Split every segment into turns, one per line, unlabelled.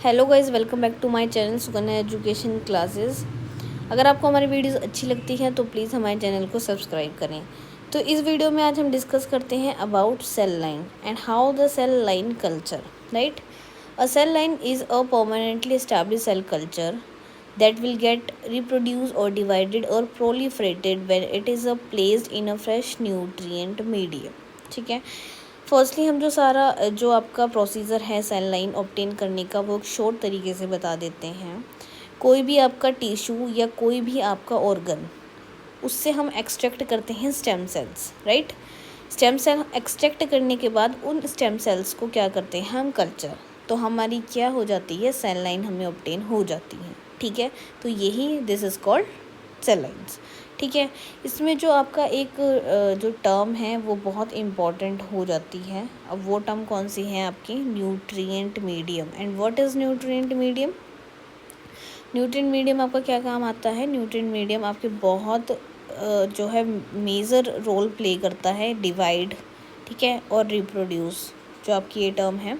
Hello guys, welcome back to my channel Sukanya education classes. अगर आपको हमारी वीडियोस अच्छी लगती हैं तो प्लीज़ हमारे चैनल को सब्सक्राइब करें। तो इस वीडियो में आज हम डिस्कस करते हैं about cell line and how the cell line culture, right. A cell line is a permanently established cell culture that will get reproduced or divided or proliferated when it is placed in a fresh nutrient medium। ठीक है। Firstly हम जो आपका procedure है cell line obtain करने का वो short तरीके से बता देते हैं। कोई भी आपका टिश्यू या कोई भी आपका ऑर्गन, उससे हम एक्सट्रैक्ट करते हैं stem cells, right. Stem cell extract करने के बाद उन स्टेम सेल्स को क्या करते हैं हम कल्चर, तो हमारी क्या हो जाती है सेल लाइन हमें ऑब्टेन हो जाती है। ठीक है, तो यही this is called cell lines. ठीक है, इसमें जो आपका एक जो टर्म है वो बहुत इम्पॉर्टेंट हो जाती है। अब वो टर्म कौन सी है आपकी, nutrient medium. And what is nutrient medium? Nutrient medium आपका क्या काम आता है? न्यूट्रिएंट मीडियम आपके बहुत जो है मेजर रोल प्ले करता है डिवाइड, ठीक है, और रिप्रोड्यूस। जो आपकी ये टर्म है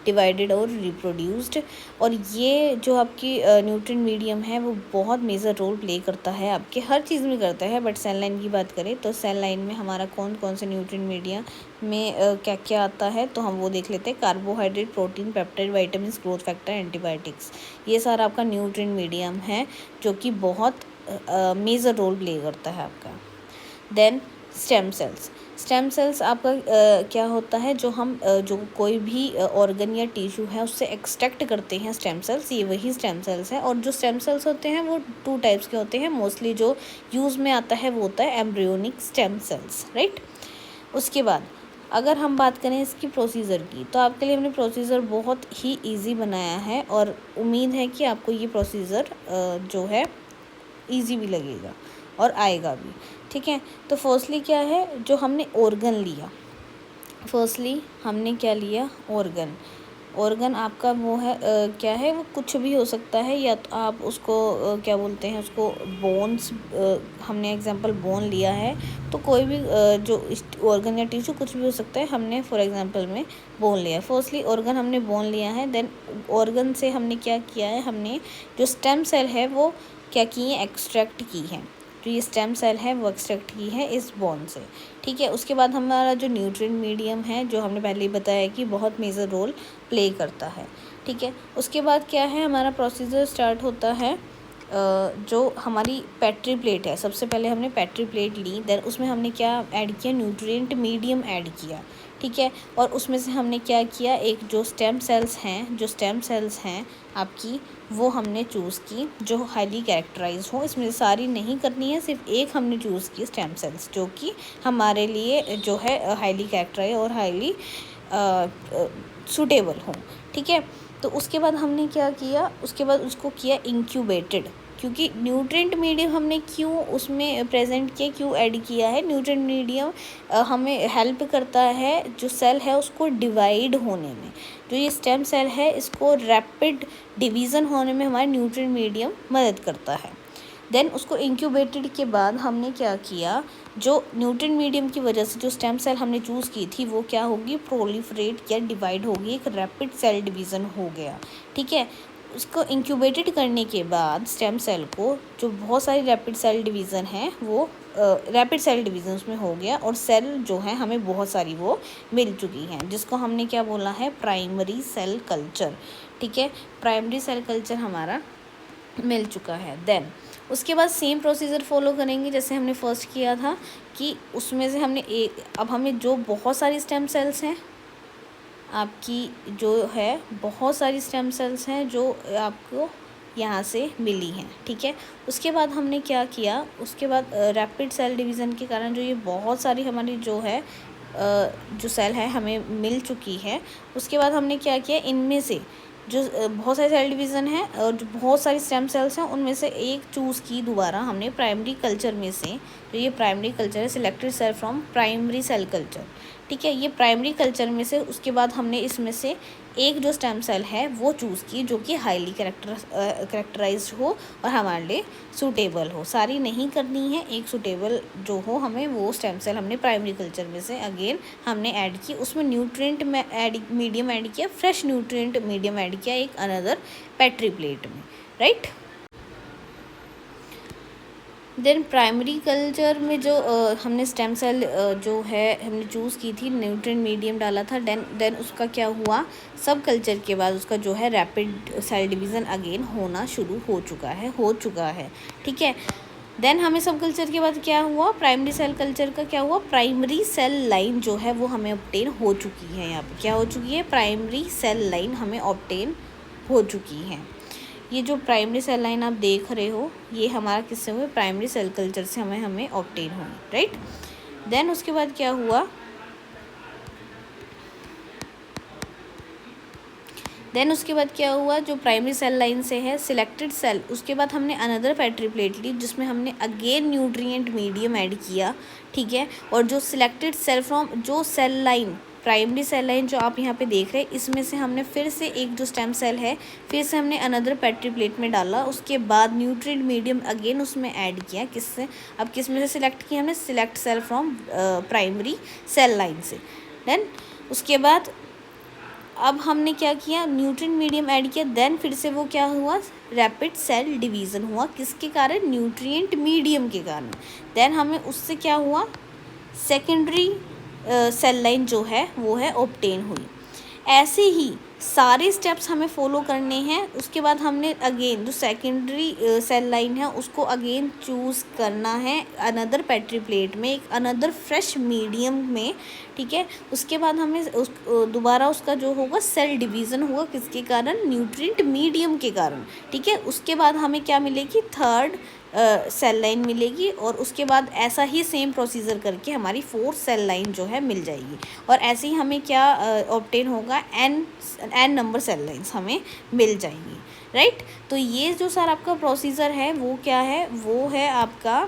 डिवाइडेड और रिप्रोड्यूस्ड, और ये जो आपकी न्यूट्रिएंट मीडियम है वो बहुत मेजर रोल प्ले करता है, आपके हर चीज़ में करता है। बट सेल लाइन की बात करें तो सेल लाइन में हमारा कौन कौन से न्यूट्रिएंट मीडियम में क्या क्या आता है, तो हम वो देख लेते हैं। Carbohydrate, protein, peptide, vitamin, growth factor, antibiotics, ये सारा आपका न्यूट्रिएंट मीडियम है जो कि बहुत मेजर रोल प्ले करता है आपका। Then stem cells. Stem cells आपका क्या होता है, जो हम जो कोई भी ऑर्गन या टिश्यू है उससे एक्सट्रैक्ट करते हैं स्टेम सेल्स, ये वही स्टेम सेल्स है। और जो स्टेम सेल्स होते हैं वो टू टाइप्स के होते हैं। मोस्टली जो यूज़ में आता है वो होता है एम्ब्रियोनिक स्टेम सेल्स, राइट। उसके बाद अगर हम बात करें इसकी प्रोसीजर की, तो आपके लिए हमने प्रोसीजर बहुत ही ईजी बनाया है और उम्मीद है कि आपको ये प्रोसीजर जो है ईजी भी लगेगा और आएगा भी। ठीक है, तो फर्स्टली क्या है, जो हमने ऑर्गन लिया, फर्स्टली हमने क्या लिया, ऑर्गन आपका वो है क्या है, वो कुछ भी हो सकता है। या तो आप उसको क्या बोलते हैं उसको, बोन्स, हमने एग्जांपल बोन लिया है, तो कोई भी जो ऑर्गन या टिश्यू कुछ भी हो सकता है। हमने फॉर एग्जांपल में बोन लिया है। फर्स्टली ऑर्गन हमने बोन लिया है, देन ऑर्गन से हमने क्या किया है, हमने जो स्टेम सेल है वो क्या की है, एक्सट्रैक्ट की है। जो ये स्टेम सेल है वो एक्सट्रैक्ट की है इस बोन से। ठीक है, उसके बाद हमारा जो न्यूट्रिएंट मीडियम है, जो हमने पहले ही बताया कि बहुत मेजर रोल प्ले करता है। ठीक है, उसके बाद क्या है, हमारा प्रोसीजर स्टार्ट होता है। जो हमारी पेट्री प्लेट है, सबसे पहले हमने पेट्री प्लेट ली, देन उसमें हमने क्या ऐड किया, न्यूट्रिएंट मीडियम ऐड किया। ठीक है, और उसमें से हमने क्या किया, एक जो स्टेम सेल्स हैं आपकी, वो हमने चूज़ की जो हाईली कैरेक्टराइज हो। इसमें सारी नहीं करनी है, सिर्फ एक हमने चूज़ की स्टेम सेल्स जो कि हमारे लिए जो है हाईली कैरेक्टराइज और हाईली सूटेबल हो। ठीक है, तो उसके बाद हमने क्या किया, उसके बाद उसको किया इंक्यूबेटेड। क्योंकि न्यूट्रिएंट मीडियम हमने क्यों उसमें प्रेजेंट किया, क्यों ऐड किया है, न्यूट्रिएंट मीडियम हमें हेल्प करता है जो सेल है उसको डिवाइड होने में। जो ये स्टेम सेल है इसको रैपिड डिवीज़न होने में हमारा न्यूट्रिएंट मीडियम मदद करता है। देन उसको इंक्यूबेटेड के बाद हमने क्या किया, जो न्यूट्रिएंट मीडियम की वजह से जो स्टेम सेल हमने चूज़ की थी वो क्या होगी, प्रोलिफरेट या डिवाइड होगी, एक रैपिड सेल डिवीज़न हो गया। ठीक है, उसको इंक्यूबेटेड करने के बाद स्टेम सेल को जो बहुत सारी रैपिड सेल डिवीज़न है वो रैपिड सेल डिवीज़न उसमें हो गया, और सेल जो है हमें बहुत सारी वो मिल चुकी हैं, जिसको हमने क्या बोला है, प्राइमरी सेल कल्चर। ठीक है, प्राइमरी सेल कल्चर हमारा मिल चुका है। देन उसके बाद सेम प्रोसीजर फॉलो करेंगे जैसे हमने फर्स्ट किया था, कि उसमें से हमने अब हमें जो बहुत सारी स्टेम सेल्स हैं आपकी, जो है बहुत सारी स्टेम सेल्स हैं जो आपको यहाँ से मिली हैं। ठीक है, उसके बाद हमने क्या किया, उसके बाद रैपिड सेल डिवीज़न के कारण जो ये बहुत सारी हमारी जो है जो सेल है हमें मिल चुकी है, उसके बाद हमने क्या किया, इनमें से जो बहुत सारे सेल डिवीज़न है और जो बहुत सारी स्टेम सेल्स हैं उनमें से एक चूज़ की दोबारा हमने प्राइमरी कल्चर में से। जो ये प्राइमरी कल्चर है, selected cell from primary cell culture. ठीक है, ये प्राइमरी कल्चर में से उसके बाद हमने इसमें से एक जो स्टेम सेल है वो चूज़ की जो कि हाईली करेक्टराइज्ड हो और हमारे लिए सूटेबल हो। सारी नहीं करनी है, एक सूटेबल जो हो हमें वो स्टेम सेल हमने प्राइमरी कल्चर में से अगेन हमने ऐड की, उसमें न्यूट्रिएंट में मीडियम ऐड किया, फ्रेश न्यूट्रिएंट मीडियम ऐड किया एक अनदर पेट्री प्लेट में, राइट। देन प्राइमरी कल्चर में जो हमने स्टेम सेल जो है हमने चूज़ की थी, न्यूट्रिएंट मीडियम डाला था, देन उसका क्या हुआ, सब कल्चर के बाद उसका जो है रैपिड सेल डिवीज़न अगेन होना शुरू हो चुका है, ठीक है। देन हमें सब कल्चर के बाद क्या हुआ, प्राइमरी सेल कल्चर का क्या हुआ, प्राइमरी सेल लाइन जो है वो हमें ऑब्टेन हो चुकी है। यहाँ पे क्या हो चुकी है, प्राइमरी सेल लाइन हमें ऑब्टेन हो चुकी है। ये जो प्राइमरी सेल लाइन आप देख रहे हो ये हमारा किससे हुए, प्राइमरी सेल कल्चर से हमें ऑब्टेन हुई, राइट। देन उसके बाद क्या हुआ, जो प्राइमरी सेल लाइन से है सिलेक्टेड सेल, उसके बाद हमने अनदर पेट्री प्लेट ली जिसमें हमने अगेन न्यूट्रिएंट मीडियम ऐड किया, ठीक है। और जो सिलेक्टेड सेल फ्रॉम जो cell line primary cell line जो आप यहाँ पे देख रहे हैं इसमें से हमने फिर से एक जो स्टेम सेल है फिर से हमने अनदर पेट्री प्लेट में डाला, उसके बाद न्यूट्रिएंट मीडियम अगेन उसमें ऐड किया, किससे, अब किस में से सिलेक्ट किया हमने, select cell from primary cell line से। देन उसके बाद अब हमने क्या किया, न्यूट्रिएंट मीडियम ऐड किया, देन फिर से वो क्या हुआ, रैपिड सेल डिवीज़न हुआ, किसके कारण, न्यूट्रिएंट मीडियम के कारण। देन हमें उससे क्या हुआ, सेकेंडरी सेल लाइन जो है वो है ऑब्टेन हुई। ऐसे ही सारे स्टेप्स हमें फॉलो करने हैं। उसके बाद हमने अगेन जो सेकेंडरी सेल लाइन है उसको अगेन चूज़ करना है अनदर पेट्री प्लेट में, एक अनदर फ्रेश मीडियम में, ठीक है। उसके बाद हमें दोबारा उसका जो होगा सेल डिवीज़न होगा, किसके कारण, न्यूट्रिएंट मीडियम के कारण, ठीक है। उसके बाद हमें क्या मिलेगी, थर्ड सेल लाइन मिलेगी और उसके बाद ऐसा ही सेम प्रोसीजर करके हमारी 4 सेल लाइन जो है मिल जाएगी। और ऐसे ही हमें क्या ऑब्टेन होगा, एन नंबर सेल लाइन्स हमें मिल जाएंगी, राइट। तो ये जो सर आपका प्रोसीजर है वो क्या है, वो है आपका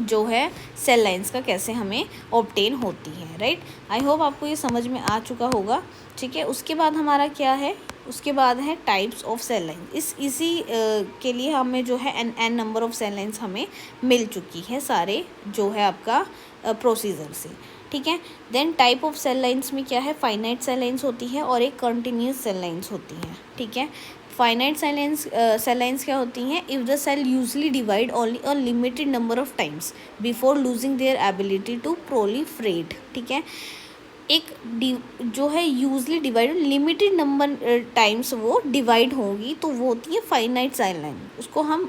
जो है सेल लाइंस का कैसे हमें ऑब्टेन होती है, राइट। आई होप आपको ये समझ में आ चुका होगा, ठीक है। उसके बाद हमारा क्या है, उसके बाद है टाइप्स ऑफ सेल लाइन। इसी के लिए हमें जो है n number of cell lines हमें मिल चुकी है सारे जो है आपका प्रोसीजर से, ठीक है। Then type of cell lines में क्या है, फाइनाइट सेल लाइंस होती है और एक कंटिन्यूस सेल लाइंस होती हैं, ठीक है। फाइनाइट सेल लाइंस क्या होती हैं, if the cell usually divide only a limited number of times before losing their ability to proliferate, ठीक है। एक जो है usually divide limited number times वो डिवाइड होगी तो वो होती है फाइनाइट सेल लाइन। उसको हम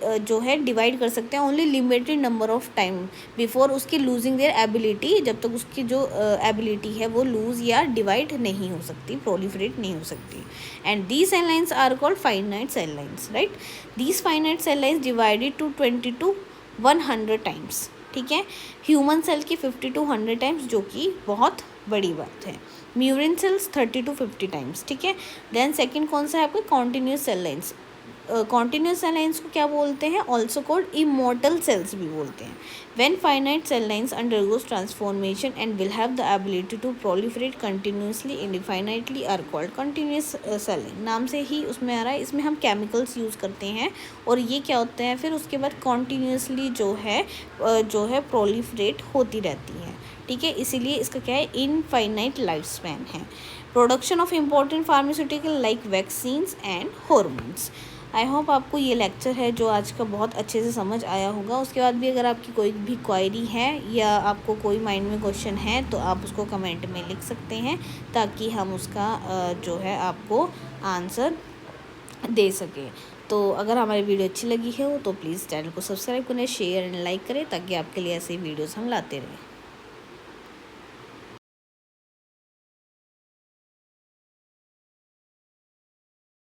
जो है डिवाइड कर सकते हैं only limited number of time before उसकी लूजिंग देयर एबिलिटी, जब तक उसकी जो एबिलिटी है वो लूज या डिवाइड नहीं हो सकती, प्रोलिफरेट नहीं हो सकती। And these cell lines are called finite cell lines, right. These finite cell lines divided to 20 to 100 times, ठीक है। ह्यूमन सेल की 50 to 100 टाइम्स, जो कि बहुत बड़ी बात है। म्यूरिन सेल्स 30 to 50 टाइम्स, ठीक है। देन सेकंड कौन सा है आपका, continuous cell lines. Continuous cell lines को क्या बोलते हैं, ऑल्सो कॉल्ड इमॉर्टल सेल्स भी बोलते हैं। When finite cell lines undergoes transformation and will have the ability to proliferate continuously indefinitely are called continuous cell line. नाम से ही उसमें आ रहा है, इसमें हम केमिकल्स यूज़ करते हैं और ये क्या होते हैं फिर उसके बाद कॉन्टीन्यूसली जो है प्रोलिफरेट होती रहती है, ठीक है। इसीलिए इसका क्या है, इनफाइनाइट लाइफ स्पैन है। Production of important pharmaceutical like vaccines and hormones. I hope आपको ये लेक्चर है जो आज का बहुत अच्छे से समझ आया होगा। उसके बाद भी अगर आपकी कोई भी क्वेरी है या आपको कोई माइंड में क्वेश्चन है तो आप उसको कमेंट में लिख सकते हैं ताकि हम उसका जो है आपको आंसर दे सकें। तो अगर हमारी वीडियो अच्छी लगी है तो प्लीज़ चैनल को सब्सक्राइब करें, शेयर एंड लाइक करें ताकि आपके लिए ऐसे वीडियोस हम लाते रहें।